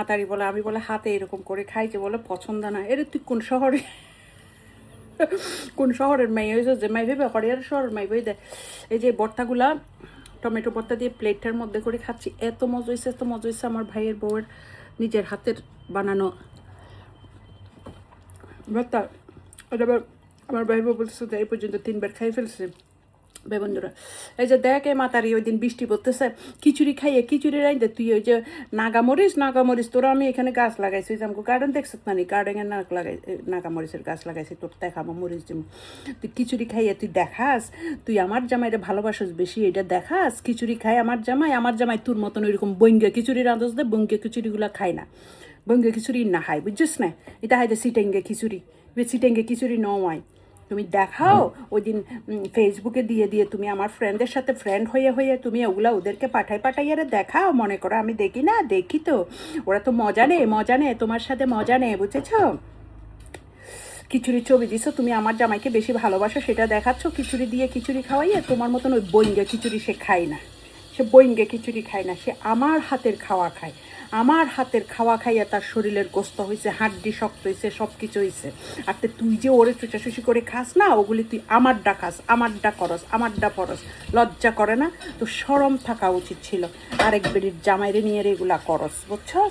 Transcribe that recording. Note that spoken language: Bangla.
মাতারি বলে, আমি বলে হাতে এরকম করে খাই, যে বলে পছন্দ না। এর তুই কোন শহরের মেয়ে হয়েছে যে মাই ভেবে হরিয়ার শহরের মাই বই দেয়। এই যে ভর্তাগুলা টমেটো ভর্তা দিয়ে প্লেটের মধ্যে করে খাচ্ছি, এত মজা হয়েছে, এত মজা হয়েছে। আমার ভাইয়ের বউয়ের নিজের হাতের বানানো ভর্তা। এটা আমার ভাই বউ বলতেছে এই পর্যন্ত 3 বার খাই ফেলছে। ভাই বন্ধুরা, এই যে দেখ এই মাতারি ওই দিন বৃষ্টি পড়তেছে, খিচুড়ি খাইয়ে খিচুড়ি রাইতে তুই ওই যে নাগামরিচ তোরা আমি এখানে গাছ লাগাইছি, ওই যে আমাকে গার্ডেন দেখছ না, গার্ডেনের নাগামরিচের গাছ লাগাইছি, তোর দেখাবো মরিচ দিম। তুই খিচুড়ি খাইয়ে তুই দেখাস তুই আমার জামাইটা ভালোবাসিস বেশি, এটা দেখাস খিচুড়ি খাই আমার জামাই তোর মতন ওইরকম বঙ্গে খিচুড়ি রাঁধস দে, বঙ্গে খিচুড়িগুলো খায় না, বঙ্গে খিচুড়ি না খায়, বুঝছিস না? এটা হয় সিটেঙ্গে খিচুড়ি, সিটেঙ্গে খিচুড়ি নয়। তুমি দেখাও ওই দিন ফেসবুকে দিয়ে তুমি আমার ফ্রেন্ডদের সাথে ফ্রেন্ড হয়ে তুমি ওগুলা ওদেরকে পাঠাইয়া দেখাও, মনে করো আমি দেখি না, দেখি তো, ওরা তো মজা নেই তোমার সাথে মজা নেই, বুঝেছ? খিচুড়ির ছবি দিছো, তুমি আমার জামাইকে বেশি ভালোবাসো সেটা দেখাচ্ছ, খিচুড়ি দিয়ে খিচুড়ি খাওয়াইয়ে। তোমার মতন ওই বইঙ্গে খিচুড়ি সে খায় না, সে বইঙ্গে খিচুড়ি খায় না, সে আমার হাতের খাওয়া খায়। আমার হাতের খাওয়া খাইয়া তার শরীরের গোস্ত হয়েছে, হাড্ডি শক্ত হয়েছে, সব কিছু হয়েছে। আর তুই যে ওরে চুচাচুচি করে খাস না, ওগুলি তুই আমারটা খাস, আমারটা করস, আমারটা পরস, লজ্জা করে না? তো শরম থাকা উচিত ছিল। আরেক বেরির জামাইরে নিয়ে এগুলা করস, বুঝছস?